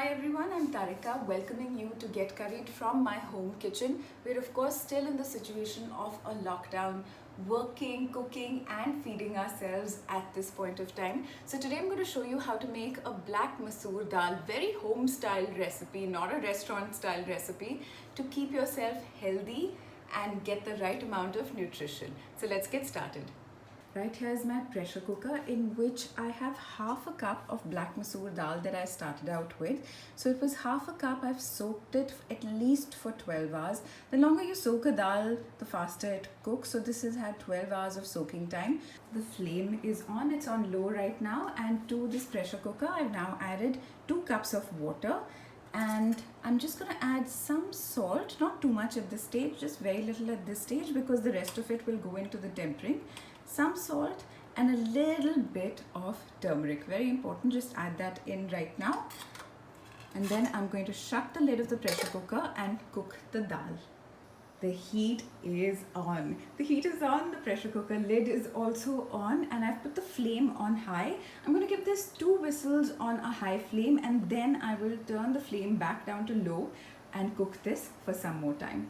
Hi everyone, I'm Tarika, welcoming you to Get Curried from my home kitchen. We're of course still in the situation of a lockdown, working, cooking and feeding ourselves at this point of time. So today I'm going to show you how to make a black masoor dal, very home style recipe, not a restaurant style recipe, to keep yourself healthy and get the right amount of nutrition. So let's get started. Right, here's my pressure cooker in which I have half a cup of black masoor dal that I started out with. So it was half a cup. I've soaked it at least for 12 hours. The longer you soak a dal, the faster it cooks. So this has had 12 hours of soaking time. The flame is on, it's on low right now. And to this pressure cooker, I've now added 2 cups of water. And I'm just going to add some salt, not too much at this stage, just very little at this stage because the rest of it will go into the tempering. Some salt and a little bit of turmeric, very important, just add that in right now. And then I'm going to shut the lid of the pressure cooker and cook the dal. The heat is on. The heat is on, the pressure cooker lid is also on, and I've put the flame on high. I'm going to give this 2 whistles on a high flame and then I will turn the flame back down to low and cook this for some more time.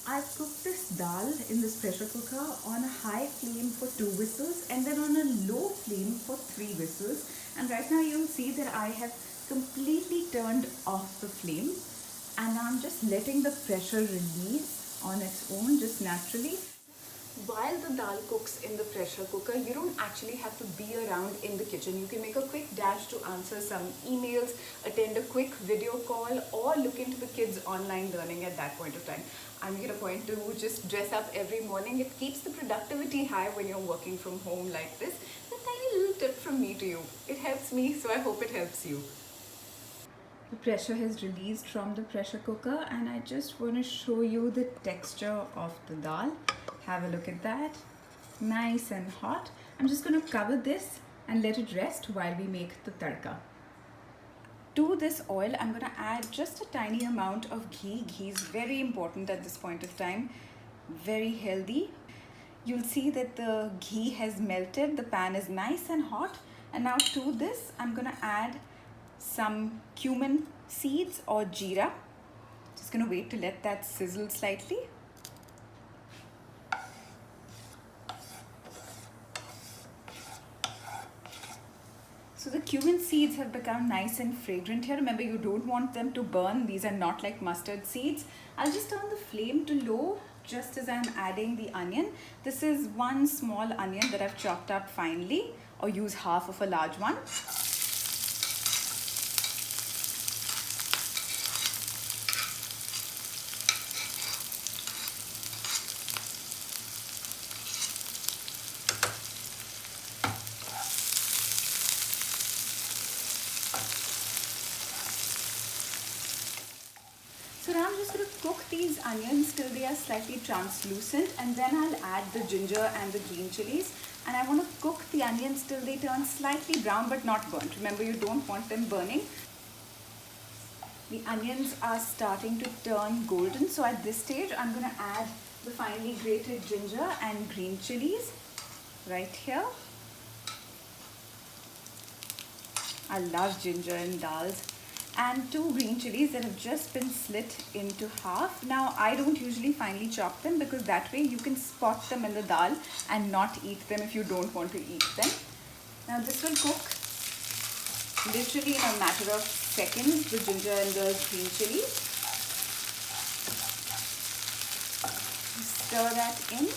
I've cooked this dal in this pressure cooker on a high flame for 2 whistles and then on a low flame for 3 whistles. And right now you'll see that I have completely turned off the flame and I'm just letting the pressure release on its own, just naturally. While the dal cooks in the pressure cooker, you don't actually have to be around in the kitchen. You can make a quick dash to answer some emails, attend a quick video call, or look into the kids' online learning at that point of time. I'm making a point to just dress up every morning. It keeps the productivity high when you're working from home like this. A tiny little tip from me to you. It helps me, so I hope it helps you. The pressure has released from the pressure cooker and I just want to show you the texture of the dal. Have a look at that. Nice and hot. I'm just going to cover this and let it rest while we make the tadka. To this oil, I'm going to add just a tiny amount of ghee. Ghee is very important at this point of time. Very healthy. You'll see that the ghee has melted. The pan is nice and hot. And now to this, I'm going to add some cumin seeds or jeera. Just going to wait to let that sizzle slightly. So the cumin seeds have become nice and fragrant here. Remember, you don't want them to burn. These are not like mustard seeds. I'll just turn the flame to low just as I'm adding the onion. This is 1 small onion that I've chopped up finely, or use half of a large one. So now I'm just going to cook these onions till they are slightly translucent, and then I'll add the ginger and the green chilies. And I want to cook the onions till they turn slightly brown but not burnt. Remember, you don't want them burning. The onions are starting to turn golden. So at this stage, I'm going to add the finely grated ginger and green chilies right here. I love ginger in dals. And 2 green chilies that have just been slit into half. Now, I don't usually finely chop them because that way you can spot them in the dal and not eat them if you don't want to eat them. Now, this will cook literally in a matter of seconds, the ginger and the green chilies. Stir that in.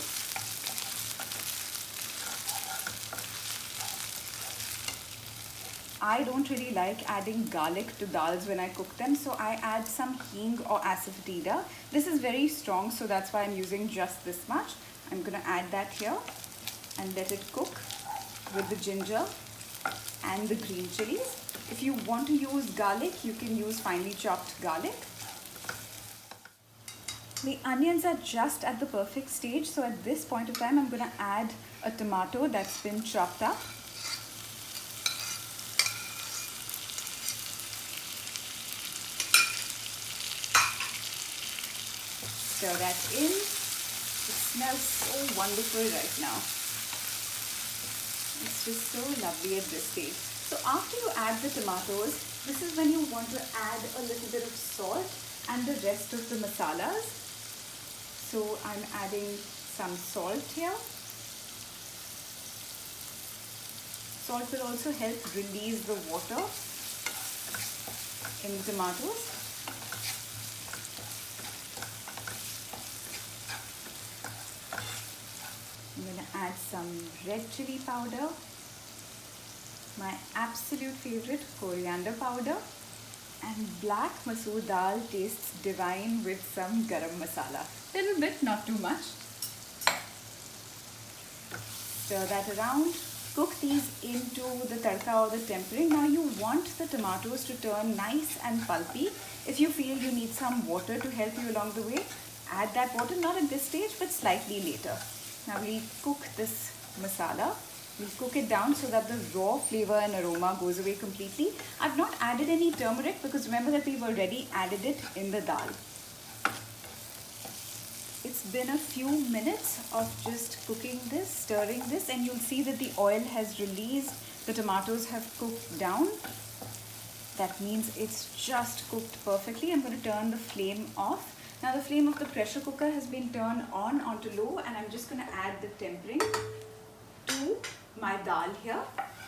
I don't really like adding garlic to dals when I cook them, so I add some hing or asafoetida. This is very strong, so that's why I'm using just this much. I'm going to add that here and let it cook with the ginger and the green chilies. If you want to use garlic, you can use finely chopped garlic. The onions are just at the perfect stage, so at this point of time, I'm going to add a tomato that's been chopped up. Stir that in. It smells so wonderful right now. It's just so lovely at this stage. So after you add the tomatoes, this is when you want to add a little bit of salt and the rest of the masalas. So I'm adding some salt here. Salt will also help release the water in the tomatoes. I'm going to add some red chili powder, my absolute favorite coriander powder, and black masoor dal tastes divine with some garam masala. Little bit, not too much. Stir that around. Cook these into the tadka or the tempering. Now you want the tomatoes to turn nice and pulpy. If you feel you need some water to help you along the way, add that water, not at this stage but slightly later. Now we'll cook this masala. We'll cook it down so that the raw flavor and aroma goes away completely. I've not added any turmeric because remember that we've already added it in the dal. It's been a few minutes of just cooking this, stirring this, and you'll see that the oil has released. The tomatoes have cooked down. That means it's just cooked perfectly. I'm going to turn the flame off. Now the flame of the pressure cooker has been turned onto low, and I'm just going to add the tempering to my dal here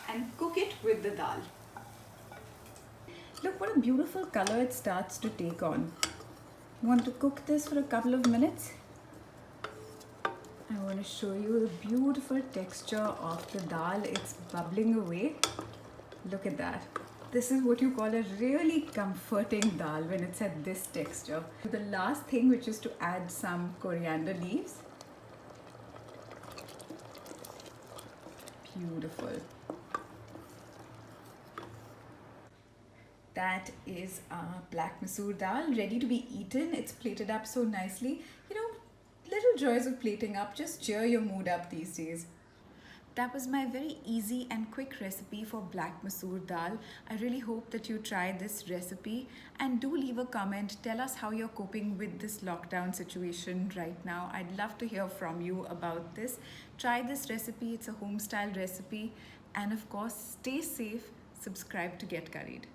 and cook it with the dal. Look what a beautiful color it starts to take on. I want to cook this for a couple of minutes. I want to show you the beautiful texture of the dal. It's bubbling away. Look at that. This is what you call a really comforting dal when it's at this texture. The last thing, which is to add some coriander leaves. Beautiful. That is our black masoor dal ready to be eaten. It's plated up so nicely. You know, little joys of plating up just cheer your mood up these days. That was my very easy and quick recipe for black masoor dal. I really hope that you try this recipe and do leave a comment. Tell us how you're coping with this lockdown situation right now. I'd love to hear from you about this. Try this recipe. It's a home style recipe. And of course, stay safe. Subscribe to Get Curried.